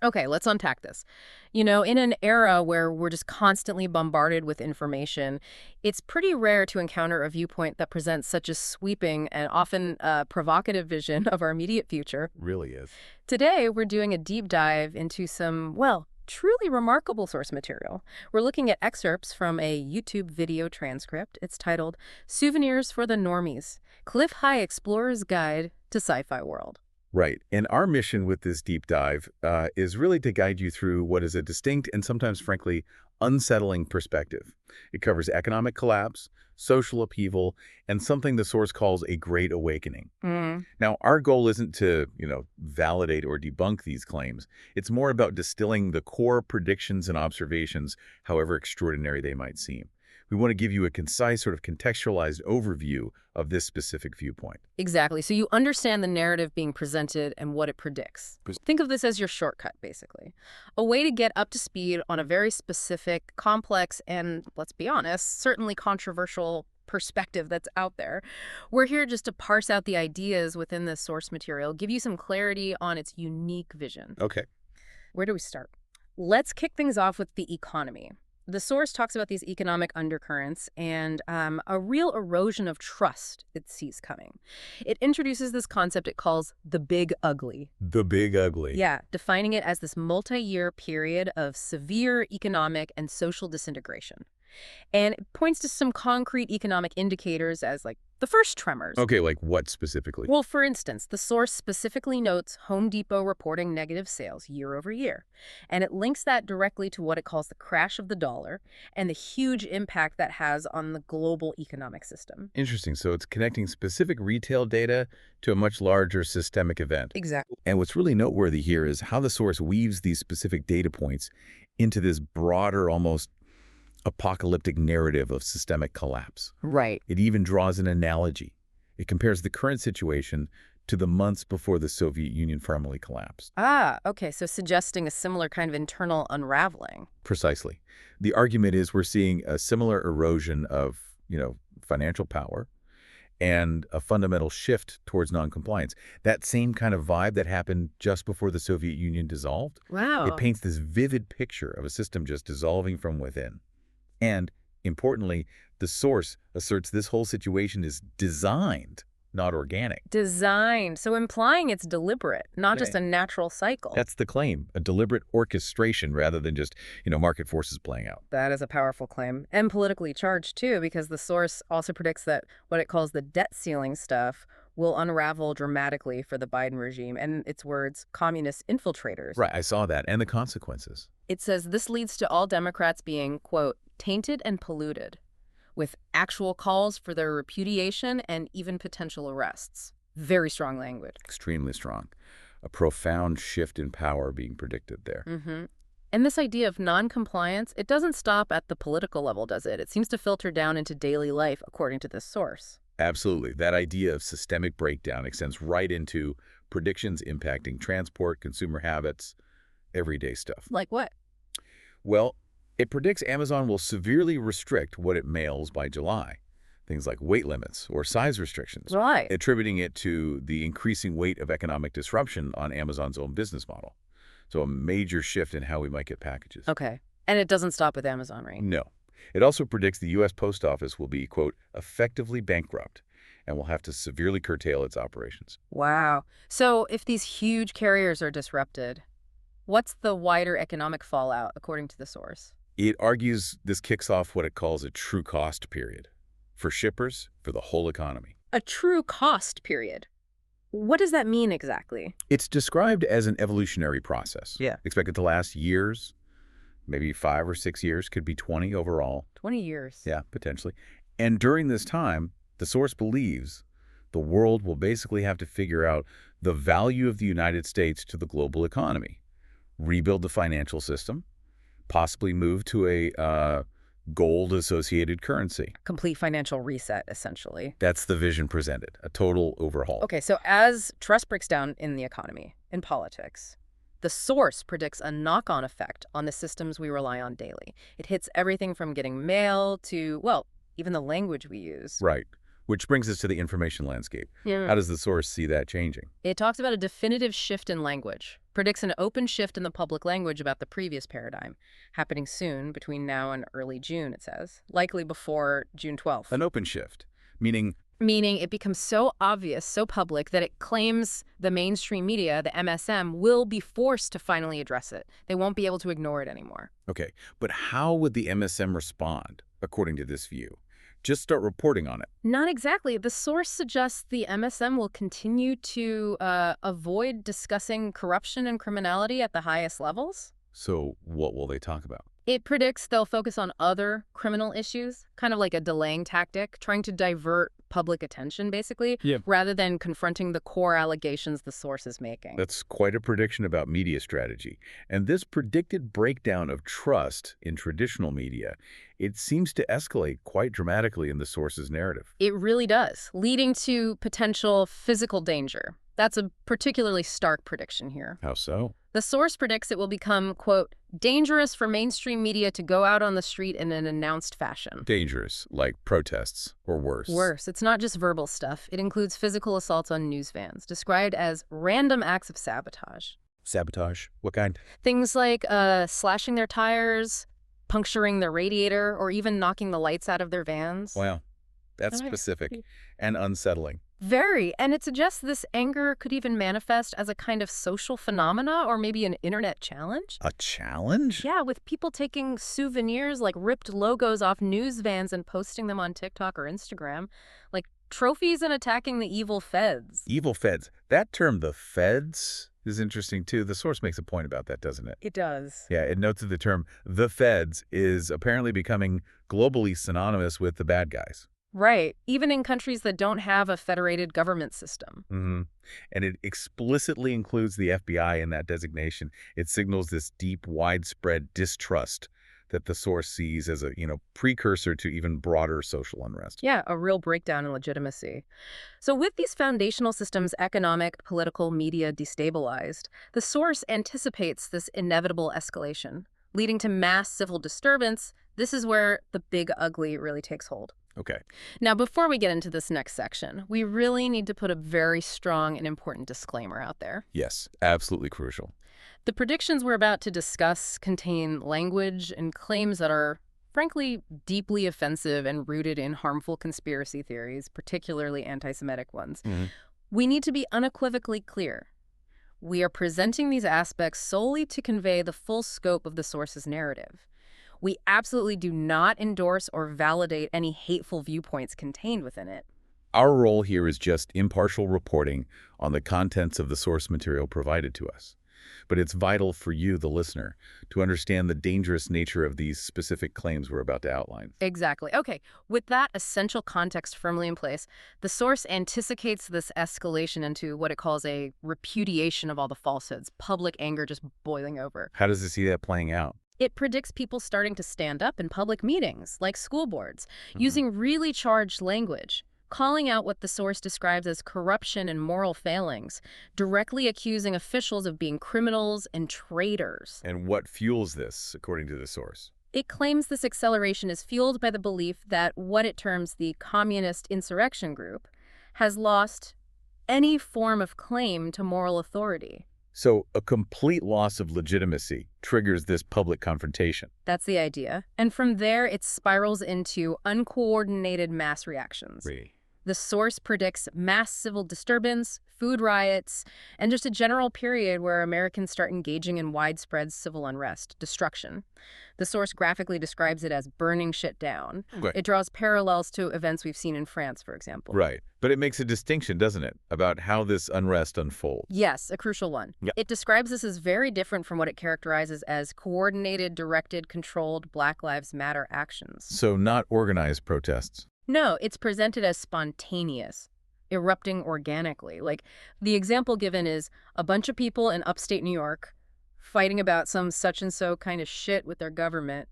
Okay, let's unpack this. In an era where we're just constantly bombarded with information, it's pretty rare to encounter a viewpoint that presents such a sweeping and often provocative vision of our immediate future. Really is. Today, we're doing a deep dive into some, well, truly remarkable source material. We're looking at excerpts from a YouTube video transcript. It's titled Souvenirs for the Normies, Clif High Explorer's Guide to Sci-Fi World. Right. And our mission with this deep dive is really to guide you through what is a distinct and sometimes, frankly, unsettling perspective. It covers economic collapse, social upheaval, and something the source calls a great awakening. Now, our goal isn't to, validate or debunk these claims. It's more about distilling the core predictions and observations, however extraordinary they might seem. We want to give you a concise, sort of contextualized overview of this specific viewpoint. Exactly. So you understand the narrative being presented and what it predicts. Think of this as your shortcut, basically. A way to get up to speed on a very specific, complex, and, let's be honest, certainly controversial perspective that's out there. We're here just to parse out the ideas within this source material, give you some clarity on its unique vision. Okay. Where do we start? Let's kick things off with the economy. The source talks about these economic undercurrents and a real erosion of trust it sees coming. It introduces this concept it calls the big ugly. The big ugly. Yeah, defining it as this multi-year period of severe economic and social disintegration. And it points to some concrete economic indicators as, like, the first tremors. Okay, like what specifically? Well, for instance, the source specifically notes Home Depot reporting negative sales year over year. And it links that directly to what it calls the crash of the dollar and the huge impact that has on the global economic system. Interesting. So it's connecting specific retail data to a much larger systemic event. Exactly. And what's really noteworthy here is how the source weaves these specific data points into this broader, almost apocalyptic narrative of systemic collapse. Right. It even draws an analogy. It compares the current situation to the months before the Soviet Union formally collapsed. Ah, okay. So suggesting a similar kind of internal unraveling. Precisely. The argument is we're seeing a similar erosion of, financial power and a fundamental shift towards noncompliance. That same kind of vibe that happened just before the Soviet Union dissolved. Wow. It paints this vivid picture of a system just dissolving from within. And, importantly, the source asserts this whole situation is designed, not organic. Designed. So implying it's deliberate, not just a natural cycle. That's the claim, a deliberate orchestration rather than just, market forces playing out. That is a powerful claim. And politically charged, too, because the source also predicts that what it calls the debt ceiling stuff will unravel dramatically for the Biden regime and, its words, communist infiltrators. Right, I saw that, and the consequences. It says this leads to all Democrats being, quote, tainted and polluted, with actual calls for their repudiation and even potential arrests. Very strong language. Extremely strong. A profound shift in power being predicted there. And this idea of non-compliance, it doesn't stop at the political level, does it? It seems to filter down into daily life, according to this source. Absolutely. That idea of systemic breakdown extends right into predictions impacting transport, consumer habits, everyday stuff. Like what? Well, it predicts Amazon will severely restrict what it mails by July. Things like weight limits or size restrictions. Right. Attributing it to the increasing weight of economic disruption on Amazon's own business model. So a major shift in how we might get packages. Okay. And it doesn't stop with Amazon, right? No. It also predicts the U.S. Post Office will be, quote, effectively bankrupt and will have to severely curtail its operations. Wow. So if these huge carriers are disrupted, what's the wider economic fallout, according to the source? It argues this kicks off what it calls a true cost period for shippers, for the whole economy. A true cost period. What does that mean exactly? It's described as an evolutionary process. Yeah. Expected to last years, maybe 5 or 6 years, could be 20 overall. 20 years. Yeah, potentially. And during this time, the source believes the world will basically have to figure out the value of the United States to the global economy, rebuild the financial system, possibly move to a gold-associated currency. Complete financial reset, essentially. That's the vision presented, a total overhaul. Okay, so as trust breaks down in the economy, in politics, the source predicts a knock-on effect on the systems we rely on daily. It hits everything from getting mail to, well, even the language we use. Right. Which brings us to the information landscape. Yeah. How does the source see that changing? It talks about a definitive shift in language. predicts an open shift in the public language about the previous paradigm, happening soon, between now and early June, it says, likely before June 12th. An open shift, meaning Meaning it becomes so obvious, so public, that it claims the mainstream media, the MSM, will be forced to finally address it. They won't be able to ignore it anymore. Okay, but how would the MSM respond, according to this view? Just start reporting on it? Not exactly. The source suggests the MSM will continue to avoid discussing corruption and criminality at the highest levels. So what will they talk about? It predicts they'll focus on other criminal issues, kind of like a delaying tactic, trying to divert public attention, basically, rather than confronting the core allegations the source is making. That's quite a prediction about media strategy. And this predicted breakdown of trust in traditional media, it seems to escalate quite dramatically in the source's narrative. It really does, leading to potential physical danger. That's a particularly stark prediction here. How so? The source predicts it will become, quote, dangerous for mainstream media to go out on the street in an announced fashion. Dangerous, like protests, or worse. Worse. It's not just verbal stuff. It includes physical assaults on news vans, described as random acts of sabotage. Sabotage? What kind? Things like slashing their tires, puncturing their radiator, or even knocking the lights out of their vans. Wow. That's specific and unsettling. Very. And it suggests this anger could even manifest as a kind of social phenomena or maybe an internet challenge. A challenge? Yeah, with people taking souvenirs like ripped logos off news vans and posting them on TikTok or Instagram, like trophies, and attacking the evil feds. Evil feds. That term, the feds, is interesting too. The source makes a point about that, doesn't it? It does. Yeah, it notes that the term the feds is apparently becoming globally synonymous with the bad guys. Right, even in countries that don't have a federated government system. And it explicitly includes the FBI in that designation. It signals this deep, widespread distrust that the source sees as a, precursor to even broader social unrest. Yeah, a real breakdown in legitimacy. So with these foundational systems, economic, political, media, destabilized, the source anticipates this inevitable escalation, leading to mass civil disturbance. This is where the big ugly really takes hold. Okay. Now, before we get into this next section, we really need to put a very strong and important disclaimer out there. Yes, absolutely crucial. The predictions we're about to discuss contain language and claims that are, frankly, deeply offensive and rooted in harmful conspiracy theories, particularly anti-Semitic ones. We need to be unequivocally clear. We are presenting these aspects solely to convey the full scope of the source's narrative. We absolutely do not endorse or validate any hateful viewpoints contained within it. Our role here is just impartial reporting on the contents of the source material provided to us. But it's vital for you, the listener, to understand the dangerous nature of these specific claims we're about to outline. Exactly. Okay, with that essential context firmly in place, the source anticipates this escalation into what it calls a repudiation of all the falsehoods, public anger just boiling over. How does it see that playing out? It predicts people starting to stand up in public meetings, like school boards, using really charged language, calling out what the source describes as corruption and moral failings, directly accusing officials of being criminals and traitors. And what fuels this, according to the source? It claims this acceleration is fueled by the belief that what it terms the communist insurrection group has lost any form of claim to moral authority. So a complete loss of legitimacy triggers this public confrontation. That's the idea. And from there, it spirals into uncoordinated mass reactions. Really? The source predicts mass civil disturbance, food riots, and just a general period where Americans start engaging in widespread civil unrest, destruction. The source graphically describes it as burning shit down. Okay. It draws parallels to events we've seen in France, for example. Right. But it makes a distinction, doesn't it, about how this unrest unfolds? Yes, a crucial one. Yep. It describes this as very different from what it characterizes as coordinated, directed, controlled Black Lives Matter actions. So not organized protests. No, it's presented as spontaneous, erupting organically. Like, the example given is a bunch of people in upstate New York fighting about some such-and-so kind of shit with their government.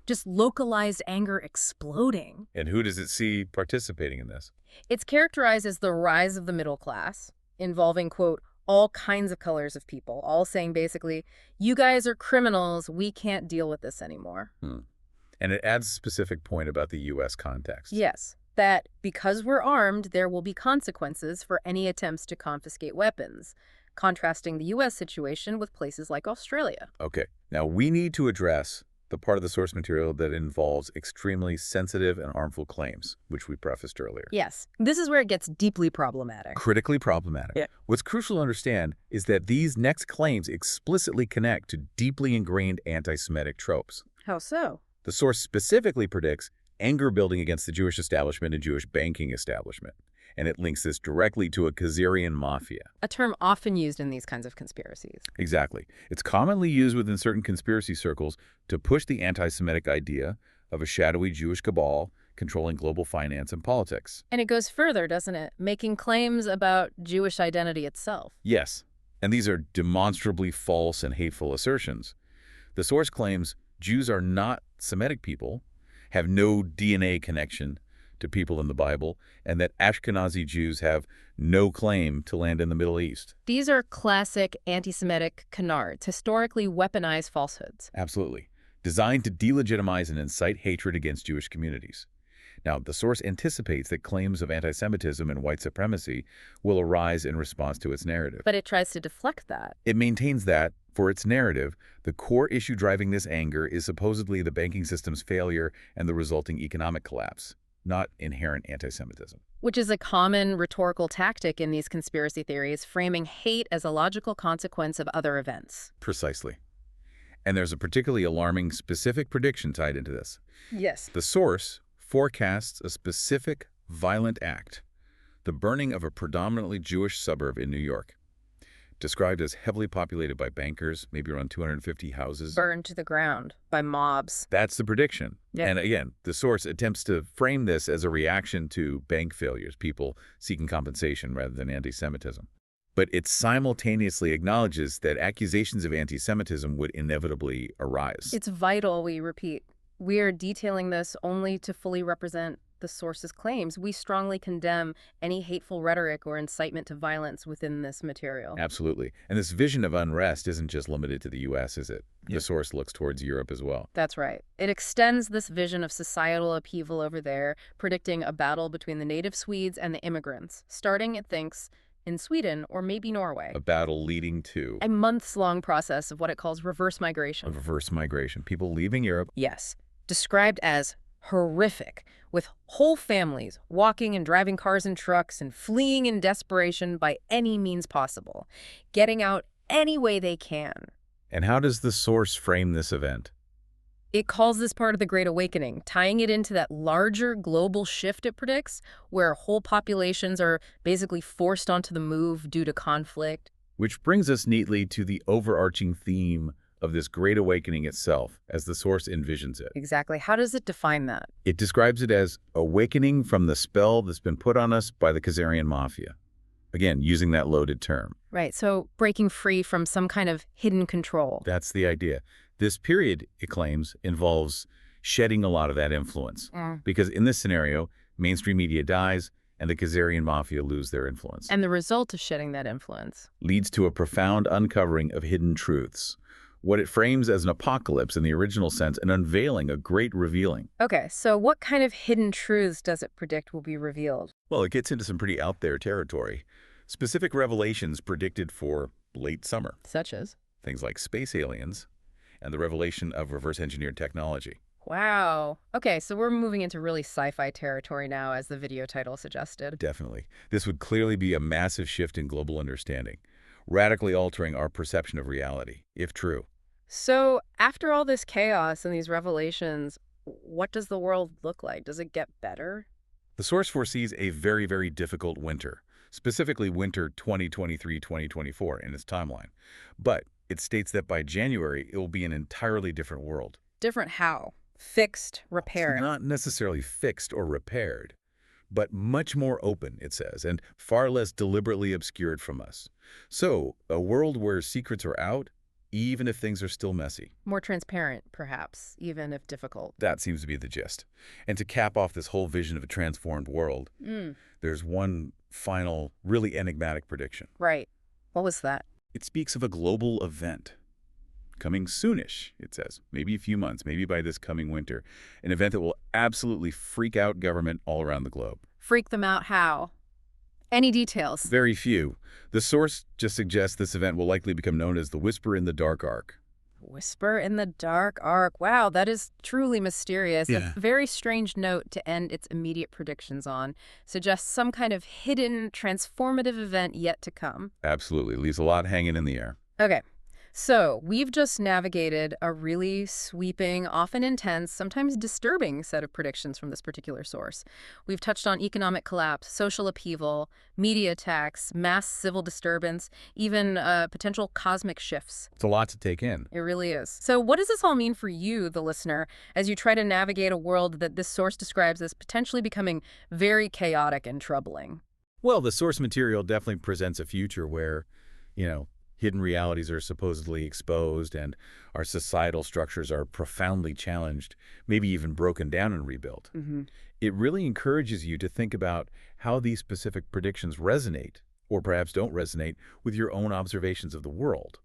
Just localized anger exploding. And who does it see participating in this? It's characterized as the rise of the middle class, involving, quote, all kinds of colors of people, all saying basically, you guys are criminals, we can't deal with this anymore. And it adds a specific point about the U.S. context. Yes, that because we're armed, there will be consequences for any attempts to confiscate weapons. contrasting the U.S. situation with places like Australia. Okay, now we need to address the part of the source material that involves extremely sensitive and harmful claims, which we prefaced earlier. Yes, this is where it gets deeply problematic. Critically problematic. Yeah. What's crucial to understand is that these next claims explicitly connect to deeply ingrained anti-Semitic tropes. How so? The source specifically predicts anger building against the Jewish establishment and Jewish banking establishment, and it links this directly to a Kazerian Mafia. A term often used in these kinds of conspiracies. Exactly. It's commonly used within certain conspiracy circles to push the anti-Semitic idea of a shadowy Jewish cabal controlling global finance and politics. And it goes further, doesn't it? Making claims about Jewish identity itself. Yes, and these are demonstrably false and hateful assertions. The source claims Jews are not Semitic people, have no DNA connection to people in the Bible, and that Ashkenazi Jews have no claim to land in the Middle East. These are classic anti-Semitic canards, historically weaponized falsehoods. Absolutely. Designed to delegitimize and incite hatred against Jewish communities. Now, the source anticipates that claims of anti-Semitism and white supremacy will arise in response to its narrative. But it tries to deflect that. It maintains that, for its narrative, the core issue driving this anger is supposedly the banking system's failure and the resulting economic collapse, not inherent anti-Semitism. Which is a common rhetorical tactic in these conspiracy theories, framing hate as a logical consequence of other events. Precisely. And there's a particularly alarming specific prediction tied into this. Yes. The source forecasts a specific violent act, the burning of a predominantly Jewish suburb in New York, described as heavily populated by bankers, maybe around 250 houses. Burned to the ground by mobs. That's the prediction. Yeah. And again, the source attempts to frame this as a reaction to bank failures, people seeking compensation rather than anti-Semitism. But it simultaneously acknowledges that accusations of anti-Semitism would inevitably arise. It's vital, we repeat. We are detailing this only to fully represent the source's claims. We strongly condemn any hateful rhetoric or incitement to violence within this material. Absolutely. And this vision of unrest isn't just limited to the U.S., is it? Yeah. The source looks towards Europe as well. That's right. It extends this vision of societal upheaval over there, predicting a battle between the native Swedes and the immigrants, starting, it thinks, in Sweden or maybe Norway. A battle leading to a months-long process of what it calls reverse migration. Reverse migration. People leaving Europe. Yes. Described as horrific, with whole families walking and driving cars and trucks and fleeing in desperation by any means possible, getting out any way they can. And how does the source frame this event? It calls this part of the Great Awakening, tying it into that larger global shift it predicts, where whole populations are basically forced onto the move due to conflict. Which brings us neatly to the overarching theme of this Great Awakening itself, as the source envisions it. Exactly. How does it define that? It describes it as awakening from the spell that's been put on us by the Kazerian Mafia. Again, using that loaded term. Right, so breaking free from some kind of hidden control. That's the idea. This period, it claims, involves shedding a lot of that influence. Because in this scenario, mainstream media dies, and the Kazerian Mafia lose their influence. And the result of shedding that influence leads to a profound uncovering of hidden truths. What it frames as an apocalypse in the original sense, an unveiling, a great revealing. Okay, so what kind of hidden truths does it predict will be revealed? Well, it gets into some pretty out there territory. Specific revelations predicted for late summer. Such as? Things like space aliens and the revelation of reverse engineered technology. Wow. Okay, so we're moving into really sci-fi territory now, as the video title suggested. Definitely. This would clearly be a massive shift in global understanding, radically altering our perception of reality, if true. So after all this chaos and these revelations, what does the world look like? Does it get better? The source foresees a very, very difficult winter, specifically winter 2023-2024 in its timeline. But it states that by January, it will be an entirely different world. Different how? Fixed, repaired? Not necessarily fixed or repaired, but much more open, it says, and far less deliberately obscured from us. So, a world where secrets are out, even if things are still messy. More transparent, perhaps, even if difficult. That seems to be the gist. And to cap off this whole vision of a transformed world, there's one final, really enigmatic prediction. Right. What was that? It speaks of a global event. Coming soonish, it says. Maybe a few months, maybe by this coming winter. An event that will absolutely freak out government all around the globe. Freak them out how? Any details? Very few. The source just suggests this event will likely become known as the Whisper in the Dark arc. Whisper in the dark arc. Wow, that is truly mysterious. Yeah. A very strange note to end its immediate predictions on. Suggests some kind of hidden, transformative event yet to come. Absolutely. Leaves a lot hanging in the air. Okay, so we've just navigated a really sweeping, often intense, sometimes disturbing set of predictions from this particular source. We've touched on economic collapse, social upheaval, media attacks, mass civil disturbance, even potential cosmic shifts. It's a lot to take in. It really is. So what does this all mean for you, the listener, as you try to navigate a world that this source describes as potentially becoming very chaotic and troubling? Well, the source material definitely presents a future where, hidden realities are supposedly exposed and our societal structures are profoundly challenged, maybe even broken down and rebuilt. It really encourages you to think about how these specific predictions resonate, or perhaps don't resonate, with your own observations of the world,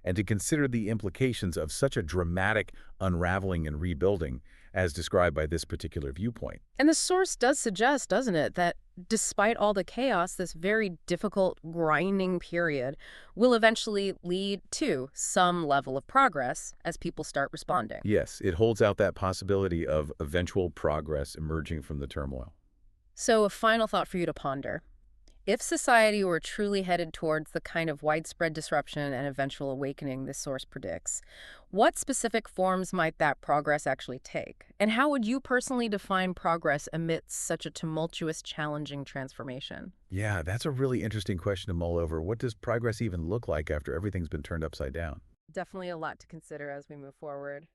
and to consider the implications of such a dramatic unraveling and rebuilding as described by this particular viewpoint. And the source does suggest, doesn't it, that despite all the chaos, this very difficult, grinding period will eventually lead to some level of progress as people start responding. Yes, it holds out that possibility of eventual progress emerging from the turmoil. So a final thought for you to ponder. If society were truly headed towards the kind of widespread disruption and eventual awakening this source predicts, what specific forms might that progress actually take? And how would you personally define progress amidst such a tumultuous, challenging transformation? Yeah, that's a really interesting question to mull over. What does progress even look like after everything's been turned upside down? Definitely a lot to consider as we move forward.